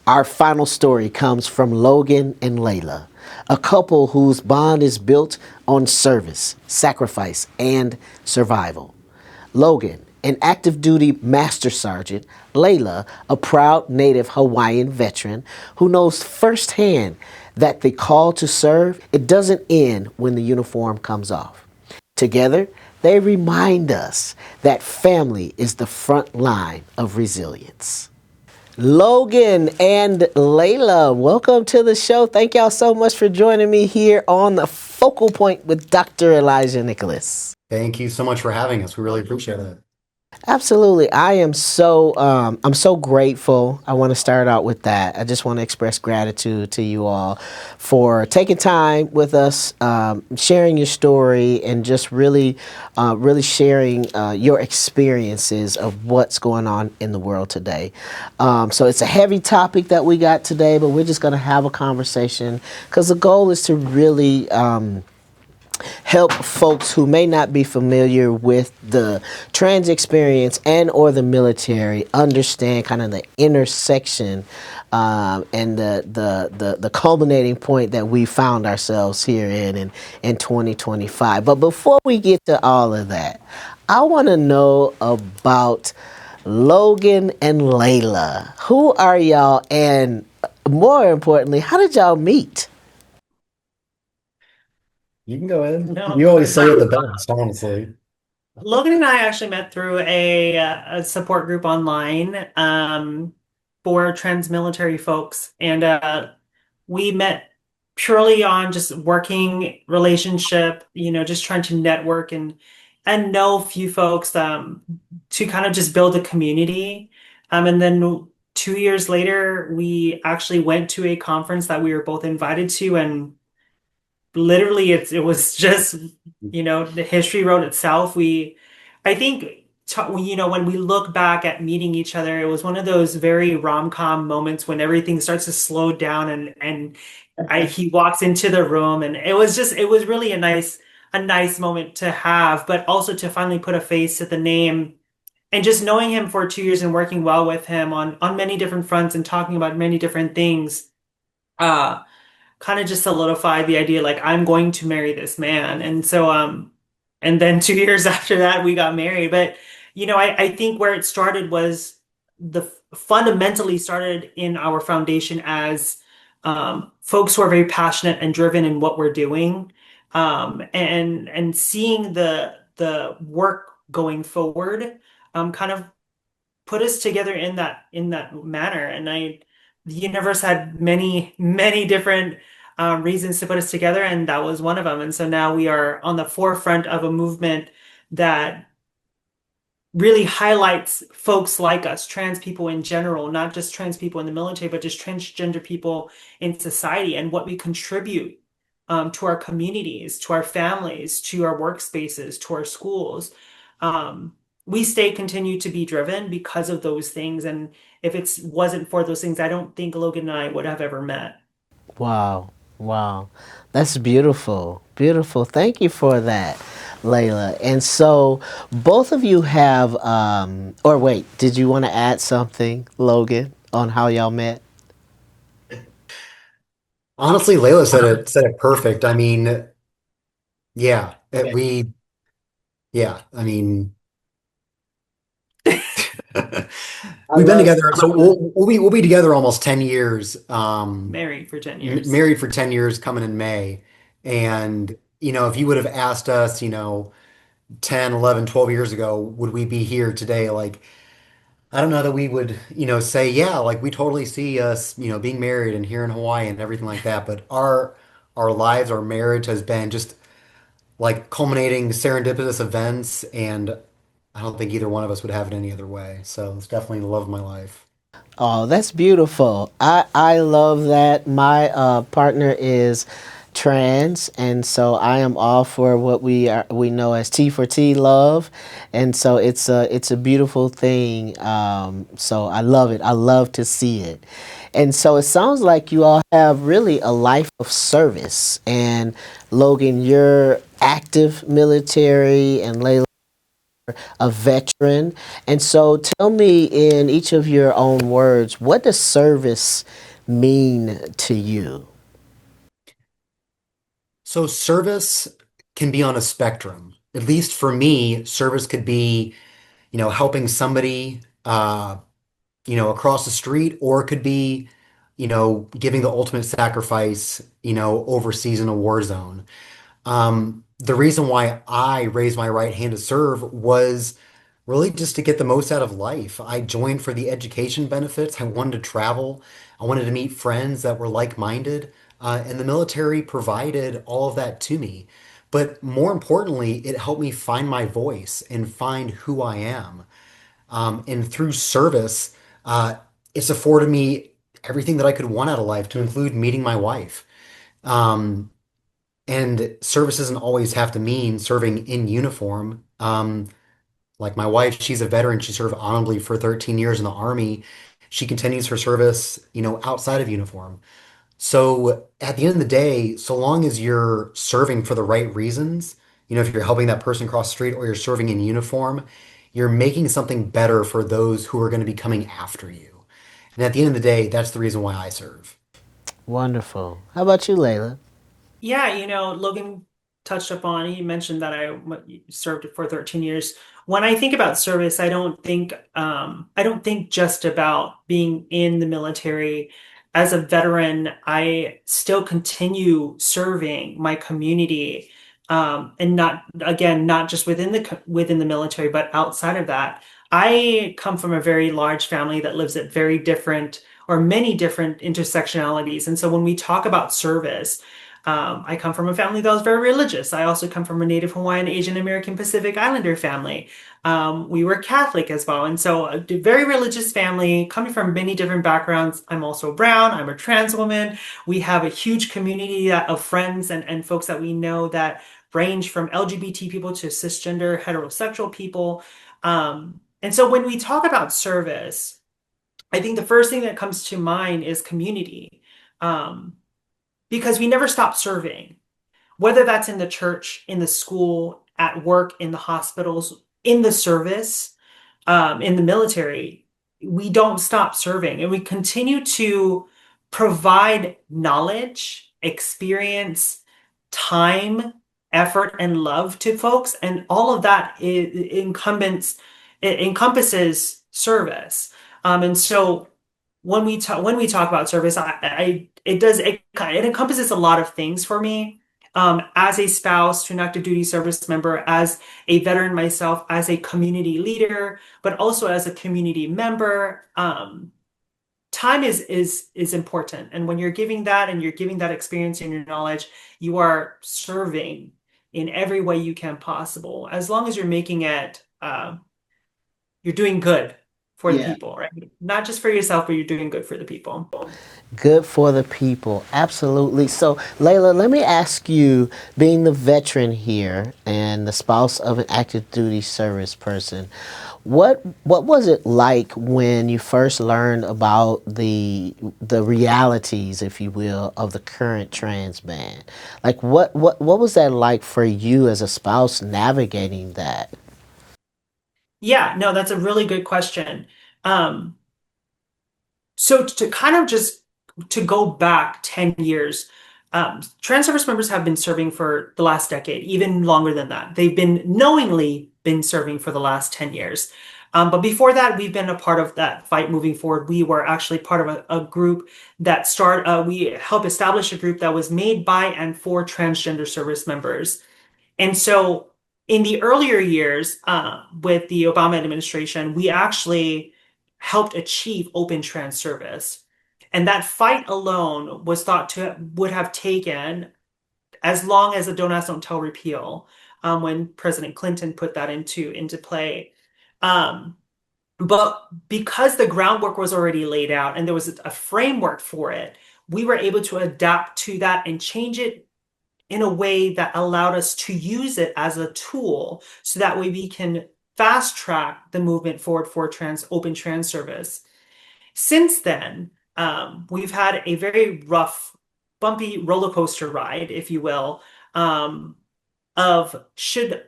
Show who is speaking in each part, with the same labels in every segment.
Speaker 1: Our final story comes from Logan and Laila, a couple whose bond is built on service, sacrifice, and survival. Logan, an active duty master sergeant, Laila, a proud native Hawaiian veteran who knows firsthand that the call to serve, it doesn't end when the uniform comes off. Together, they remind us that family is the front line of resilience. Logan and Laila, welcome to the show. Thank y'all so much for joining me here on the Focal Point with Dr. Elijah Nicholas.
Speaker 2: Thank you so much for having us. We really appreciate it.
Speaker 1: Absolutely. I'm so grateful. I want to start out with that. I just want to express gratitude to you all for taking time with us, sharing your story, and just really sharing your experiences of what's going on in the world today. So it's a heavy topic that we got today, but we're just going to have a conversation because the goal is to really help folks who may not be familiar with the trans experience and or the military understand kind of the intersection and the culminating point that we found ourselves here in 2025. But before we get to all of that, I want to know about Logan and Laila. Who are y'all, and more importantly, how did y'all meet?
Speaker 2: You can go ahead.
Speaker 3: No.
Speaker 2: You always say it the best, honestly.
Speaker 3: Logan and I actually met through a support group online for trans military folks, and we met purely on just working relationship, just trying to network and know a few folks to kind of just build a community. And then 2 years later, we actually went to a conference that we were both invited to, and literally it was just the history wrote itself. I think when we look back at meeting each other, it was one of those very rom-com moments when everything starts to slow down and he walks into the room, and it was really a nice moment to have, but also to finally put a face to the name. And just knowing him for 2 years and working well with him on many different fronts and talking about many different things, uh kind of just solidified the idea, like, I'm going to marry this man. And so and then 2 years after that we got married. But I think where it started was the fundamentally started in our foundation as folks who are very passionate and driven in what we're doing, and seeing the work going forward kind of put us together in that manner. And the universe had many different reasons to put us together, and that was one of them. And so now we are on the forefront of a movement that really highlights folks like us, trans people in general, not just trans people in the military, but just transgender people in society, and what we contribute to our communities, to our families, to our workspaces, to our schools. We continue to be driven because of those things. And if it wasn't for those things, I don't think Logan and I would have ever met.
Speaker 1: Wow. Wow. That's beautiful. Beautiful. Thank you for that, Layla. And so both of you have, or wait, did you want to add something, Logan, on how y'all met?
Speaker 2: Honestly, Layla said it perfect. I mean, yeah, yeah. I mean,
Speaker 1: I
Speaker 2: we've been
Speaker 1: love
Speaker 2: together, so we'll be together almost 10 years.
Speaker 3: Married for 10 years.
Speaker 2: Married for 10 years coming in May. And, if you would have asked us, 10, 11, 12 years ago, would we be here today? Like, I don't know that we would, say, yeah, like we totally see us, being married and here in Hawaii and everything like that. But our lives, our marriage has been just like culminating serendipitous events, and I don't think either one of us would have it any other way. So it's definitely the love of my life.
Speaker 1: Oh, that's beautiful. I love that. My partner is trans, and so I am all for what we know as T for T love, and so it's a beautiful thing. So I love it. I love to see it, and so it sounds like you all have really a life of service. And Logan, you're active military, and Layla a veteran. And so tell me in each of your own words, what does service mean to you?
Speaker 2: So service can be on a spectrum. At least for me, service could be, helping somebody, across the street, or it could be, giving the ultimate sacrifice, overseas in a war zone. The reason why I raised my right hand to serve was really just to get the most out of life. I joined for the education benefits. I wanted to travel. I wanted to meet friends that were like-minded. And the military provided all of that to me. But more importantly, it helped me find my voice and find who I am. And through service, it's afforded me everything that I could want out of life, to include meeting my wife. Um, and service doesn't always have to mean serving in uniform. Like my wife, she's a veteran. She served honorably for 13 years in the Army. She continues her service, outside of uniform. So at the end of the day, so long as you're serving for the right reasons, if you're helping that person cross the street or you're serving in uniform, you're making something better for those who are going to be coming after you. And at the end of the day, that's the reason why I serve.
Speaker 1: Wonderful. How about you, Layla?
Speaker 3: Yeah, Logan touched upon, he mentioned that I served for 13 years. When I think about service, I don't think just about being in the military. As a veteran, I still continue serving my community, and not just within the military, but outside of that. I come from a very large family that lives at very different or many different intersectionalities. And so when we talk about service, I come from a family that was very religious. I also come from a Native Hawaiian, Asian American, Pacific Islander family. We were Catholic as well. And so a very religious family coming from many different backgrounds. I'm also brown. I'm a trans woman. We have a huge community of friends and folks that we know that range from LGBT people to cisgender heterosexual people. And so when we talk about service, I think the first thing that comes to mind is community. Um, because we never stop serving, whether that's in the church, in the school, at work, in the hospitals, in the service, in the military. We don't stop serving and we continue to provide knowledge, experience, time, effort, and love to folks. And all of that it encompasses service. And so when we talk about service, it encompasses a lot of things for me. As a spouse to an active duty service member, as a veteran myself, as a community leader, but also as a community member. Time is important, and when you're giving that and you're giving that experience and your knowledge, you are serving in every way you can possible. As long as you're making it, you're doing good for the
Speaker 1: Yeah.
Speaker 3: people, right? Not just for yourself, but you're doing good for the people.
Speaker 1: Good for the people. Absolutely. So, Layla, let me ask you, being the veteran here and the spouse of an active duty service person, what was it like when you first learned about the realities, if you will, of the current trans ban? Like what was that like for you as a spouse navigating that?
Speaker 3: Yeah, no, that's a really good question. Um, So to kind of just to go back 10 years, trans service members have been serving for the last decade, even longer than that. They've been knowingly been serving for the last 10 years. But before that, we've been a part of that fight moving forward. We were actually part of a group we helped establish a group that was made by and for transgender service members. And so in the earlier years, with the Obama administration, we actually helped achieve open trans service. And that fight alone was thought to would have taken as long as the Don't Ask, Don't Tell repeal, when President Clinton put that into play. Um, but because the groundwork was already laid out and there was a framework for it, we were able to adapt to that and change it in a way that allowed us to use it as a tool so that way we can fast track the movement forward for open trans service. Since then, we've had a very rough, bumpy roller coaster ride, if you will, of should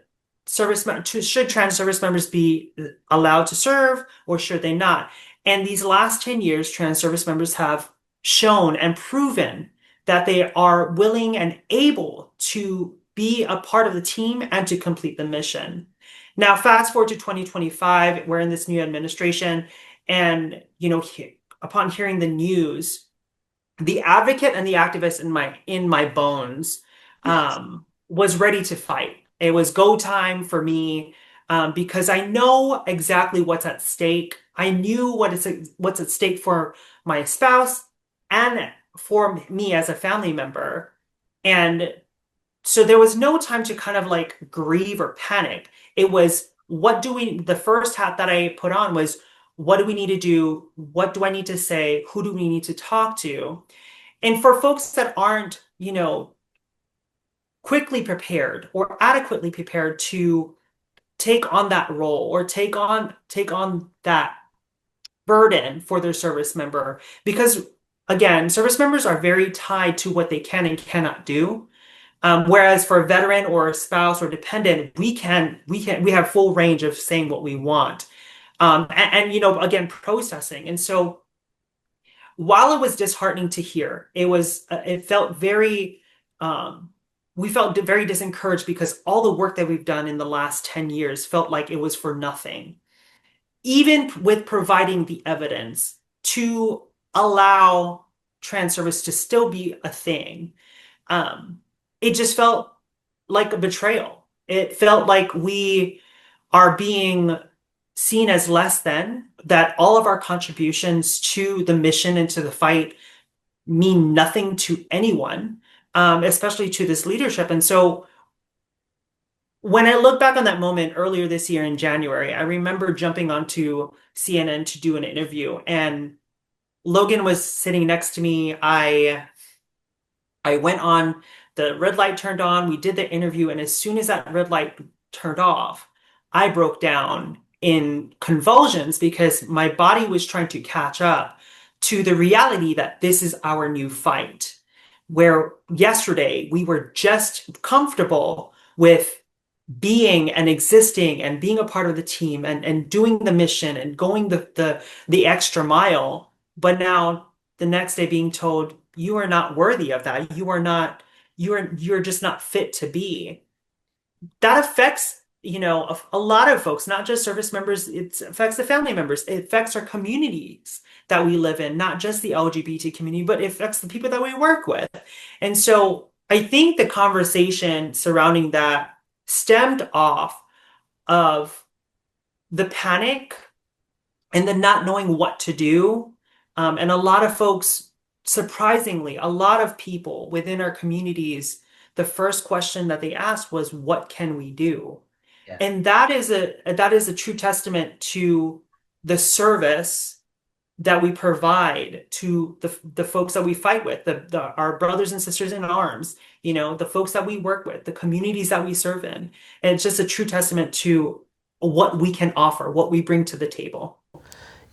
Speaker 3: should trans service members be allowed to serve or should they not? And these last 10 years, trans service members have shown and proven that they are willing and able to be a part of the team and to complete the mission. Now, fast forward to 2025, we're in this new administration, and upon hearing the news, the advocate and the activist in my bones
Speaker 1: Yes.
Speaker 3: was ready to fight. It was go time for me because I know exactly what's at stake. I knew what's at stake for my spouse and for me as a family member. And so there was no time to kind of like grieve or panic. It was the first hat that I put on was what do we need to do? What do I need to say? Who do we need to talk to? And for folks that aren't, quickly prepared or adequately prepared to take on that role or take on that burden for their service member, because again, service members are very tied to what they can and cannot do. Whereas for a veteran or a spouse or dependent, we have full range of saying what we want. Again, processing. And so while it was disheartening to hear, it felt we felt very disencouraged because all the work that we've done in the last 10 years felt like it was for nothing. Even with providing the evidence to allow trans service to still be a thing, um, it just felt like a betrayal. It felt like we are being seen as less than, that all of our contributions to the mission and to the fight mean nothing to anyone, especially to this leadership. And so when I look back on that moment earlier this year in January, I remember jumping onto CNN to do an interview, and Logan was sitting next to me. I went on, the red light turned on, we did the interview, and as soon as that red light turned off, I broke down in convulsions because my body was trying to catch up to the reality that this is our new fight. Where yesterday we were just comfortable with being and existing and being a part of the team and doing the mission and going the extra mile. But now the next day being told you are not worthy of that. You're just not fit to be. That affects, a lot of folks, not just service members, it affects the family members. It affects our communities that we live in, not just the LGBT community, but it affects the people that we work with. And so I think the conversation surrounding that stemmed off of the panic and the not knowing what to do. And a lot of folks, surprisingly, a lot of people within our communities, the first question that they asked was, "What can we do?"
Speaker 1: Yeah.
Speaker 3: And that is a true testament to the service that we provide to the folks that we fight with, our brothers and sisters in arms, the folks that we work with, the communities that we serve in. And it's just a true testament to what we can offer, what we bring to the table.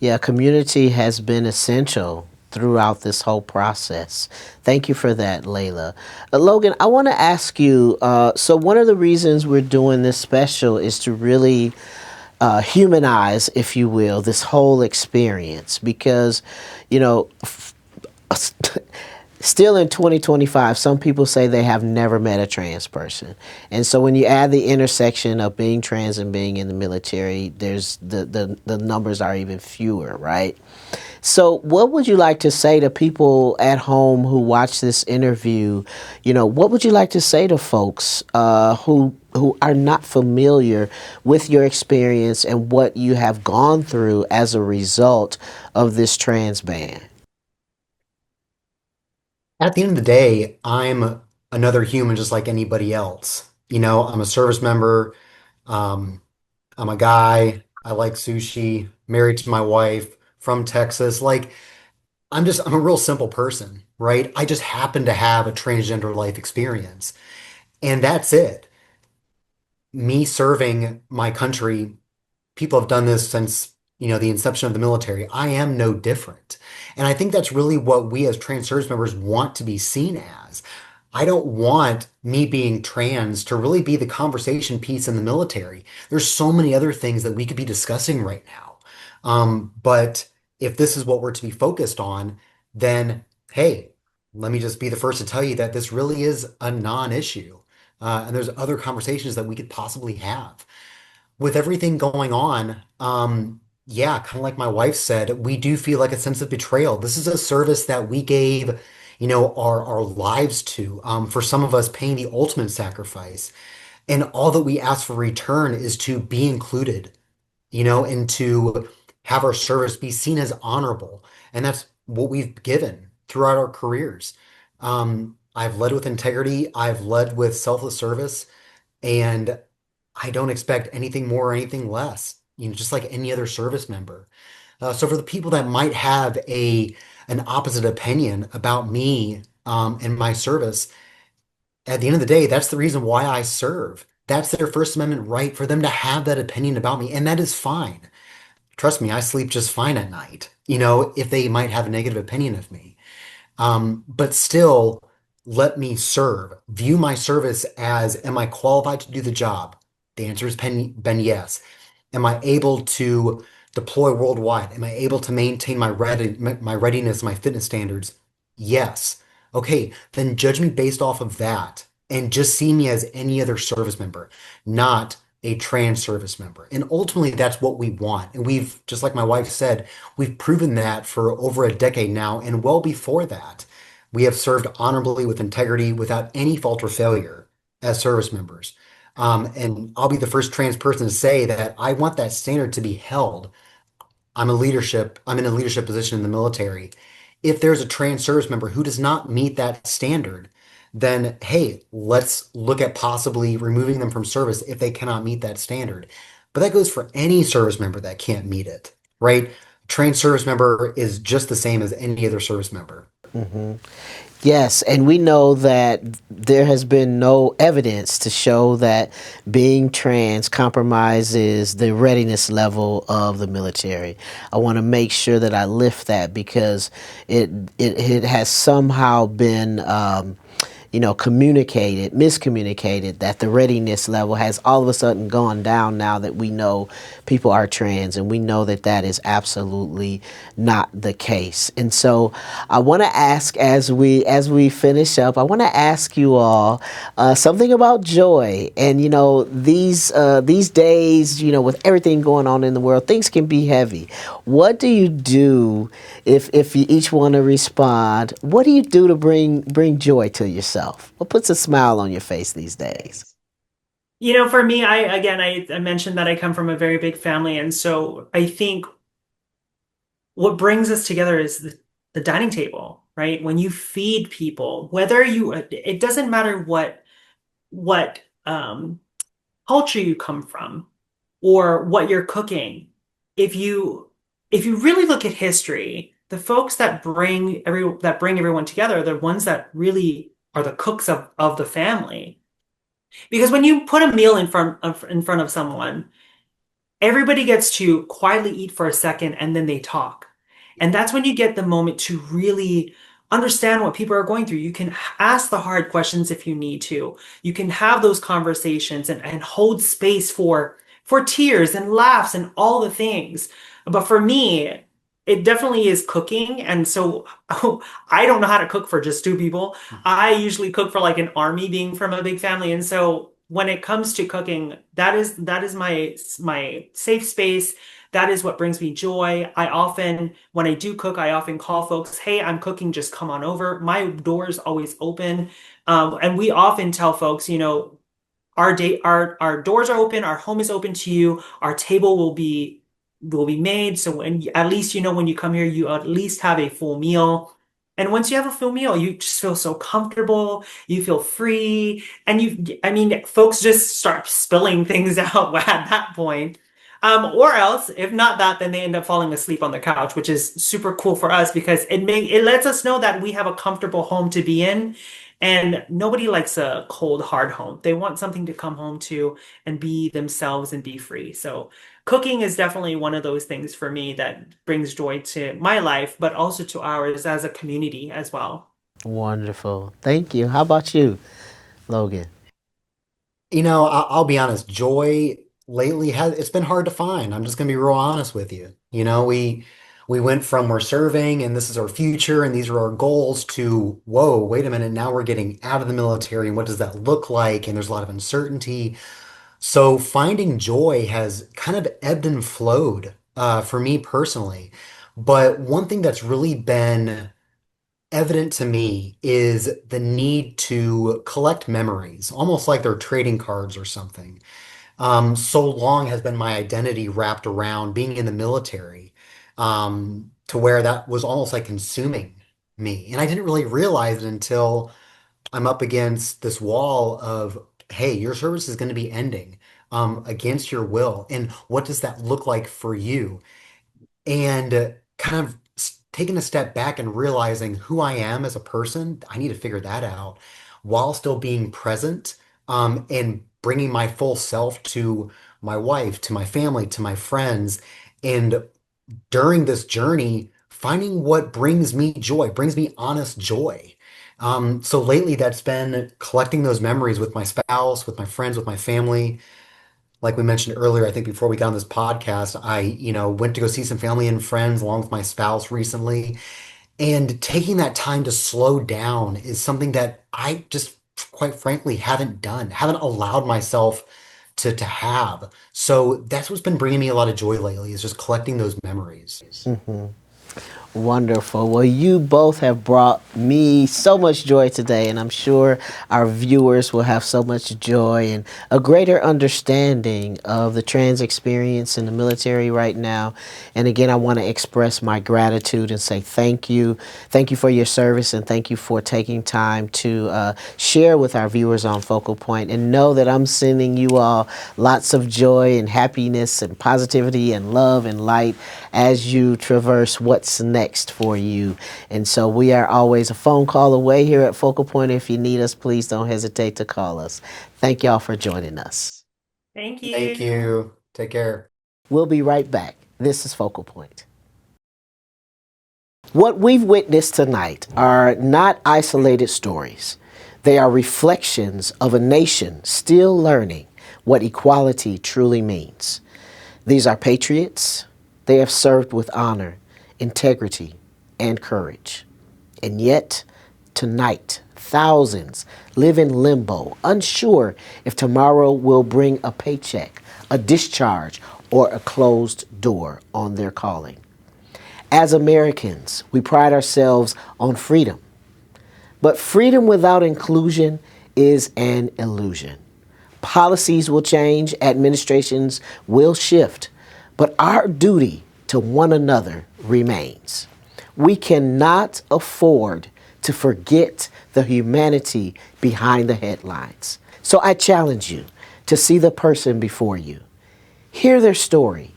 Speaker 1: Yeah, community has been essential throughout this whole process. Thank you for that, Layla. Logan, I want to ask you, so one of the reasons we're doing this special is to really humanize, if you will, this whole experience because, you know, still in 2025, some people say they have never met a trans person. And so when you add the intersection of being trans and being in the military, there's the numbers are even fewer, right? So what would you like to say to people at home who watch this interview? What would you like to say to folks who are not familiar with your experience and what you have gone through as a result of this trans ban?
Speaker 2: At the end of the day, I'm another human just like anybody else. I'm a service member. Um, I'm a guy. I like sushi, married to my wife from Texas. Like, I'm a real simple person, right? I just happen to have a transgender life experience. And that's it. Me serving my country, people have done this since, the inception of the military. I am no different. And I think that's really what we as trans service members want to be seen as. I don't want me being trans to really be the conversation piece in the military. There's so many other things that we could be discussing right now. But if this is what we're to be focused on, then hey, let me just be the first to tell you that this really is a non-issue. And there's other conversations that we could possibly have with everything going on, yeah, kind of like my wife said, we do feel like a sense of betrayal. This is a service that we gave, our lives to. For some of us, paying the ultimate sacrifice, and all that we ask for return is to be included, and to have our service be seen as honorable, and that's what we've given throughout our careers. I've led with integrity. I've led with selfless service. And I don't expect anything more or anything less, just like any other service member. So for the people that might have an opposite opinion about me and my service, at the end of the day, that's the reason why I serve. That's their First Amendment right for them to have that opinion about me, and that is fine. Trust me, I sleep just fine at night, if they might have a negative opinion of me. But still, let me serve. View my service as, am I qualified to do the job? The answer has been yes. Am I able to deploy worldwide? Am I able to maintain my readiness, my fitness standards? Yes. Okay, then judge me based off of that and just see me as any other service member, not a trans service member. And ultimately, that's what we want. And just like my wife said, we've proven that for over a decade now. And well before that, we have served honorably with integrity without any fault or failure as service members. And I'll be the first trans person to say that I want that standard to be held. I'm in a leadership position in the military. If there's a trans service member who does not meet that standard, then hey, let's look at possibly removing them from service if they cannot meet that standard. But that goes for any service member that can't meet it, right? Trained service member is just the same as any other service member.
Speaker 1: Yes, and we know that there has been no evidence to show that being trans compromises the readiness level of the military. I want to make sure that I lift that because it has somehow been miscommunicated that the readiness level has all of a sudden gone down now that we know people are trans, and we know that that is absolutely not the case. And so I want to ask, as we finish up, I want to ask you all something about joy. And these days, with everything going on in the world, things can be heavy. What do you do if you each want to respond? What do you do to bring joy to yourself? What puts a smile on your face these days?
Speaker 3: For me, I mentioned that I come from a very big family, and so I think what brings us together is the dining table, right? When you feed people, it doesn't matter what culture you come from or what you're cooking. If you if you really look at history, the folks that bring everyone together are the ones that really are the cooks of the family. Because when you put a meal in front of someone, everybody gets to quietly eat for a second and then they talk. And that's when you get the moment to really understand what people are going through. You can ask the hard questions if you need to. You can have those conversations and hold space for tears and laughs and all the things. But for me, it definitely is cooking. And so I don't know how to cook for just two people. I usually cook for like an army being from a big family. And so when it comes to cooking, that is my safe space. That is what brings me joy. When I do cook, I often call folks, "Hey, I'm cooking, just come on over." My door is always open. And we often tell folks, our doors are open, our home is open to you, our table will be made. So at least when you come here, you at least have a full meal. And once you have a full meal, you just feel so comfortable, you feel free, and I mean, folks just start spilling things out at that point. Or else, if not that, then they end up falling asleep on the couch, which is super cool for us because it lets us know that we have a comfortable home to be in. And nobody likes a cold, hard home. They want something to come home to and be themselves and be free. So cooking is definitely one of those things for me that brings joy to my life, but also to ours as a community as well.
Speaker 1: Wonderful. Thank you. How about you, Logan?
Speaker 2: I'll be honest, joy lately has it's been hard to find. I'm just gonna be real honest with you. We went from we're serving and this is our future and these are our goals to whoa, wait a minute, now we're getting out of the military and what does that look like? And there's a lot of uncertainty. So finding joy has kind of ebbed and flowed for me personally. But one thing that's really been evident to me is the need to collect memories, almost like they're trading cards or something. So long has been my identity wrapped around being in the military, to where that was almost like consuming me. And I didn't really realize it until I'm up against this wall of, hey, your service is going to be ending, against your will. And what does that look like for you? And kind of taking a step back and realizing who I am as a person, I need to figure that out while still being present, and bringing my full self to my wife, to my family, to my friends. And during this journey, finding what brings me joy, brings me honest joy. So lately, that's been collecting those memories with my spouse, with my friends, with my family. Like we mentioned earlier, I think before we got on this podcast, I went to go see some family and friends along with my spouse recently. And taking that time to slow down is something that I just, quite frankly, haven't done, haven't allowed myself to have. So that's what's been bringing me a lot of joy lately, is just collecting those memories.
Speaker 1: Wonderful. Well, you both have brought me so much joy today, and I'm sure our viewers will have so much joy and a greater understanding of the trans experience in the military right now. And again, I want to express my gratitude and say thank you. Thank you for your service, and thank you for taking time to share with our viewers on Focal Point. And know that I'm sending you all lots of joy and happiness and positivity and love and light as you traverse what's next for you. And so we are always a phone call away here at Focal Point. If you need us, please don't hesitate to call us. Thank y'all for joining us.
Speaker 3: Thank
Speaker 2: Thank
Speaker 3: you.
Speaker 2: you. Take care.
Speaker 1: We'll be right back. This is Focal Point. What we've witnessed tonight are not isolated stories. They are reflections of a nation still learning what equality truly means. These are patriots. They have served with honor, integrity, and courage. And yet, tonight, thousands live in limbo, unsure if tomorrow will bring a paycheck, a discharge, or a closed door on their calling. As Americans, we pride ourselves on freedom. But freedom without inclusion is an illusion. Policies will change, administrations will shift, but our duty to one another remains. We cannot afford to forget the humanity behind the headlines. So I challenge you to see the person before you. Hear their story.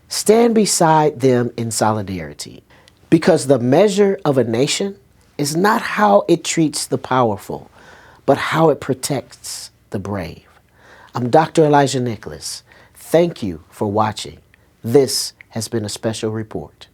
Speaker 1: Stand beside them in solidarity. Because the measure of a nation is not how it treats the powerful, but how it protects the brave. I'm Dr. Elijah Nicholas. Thank you for watching. This has been a special report.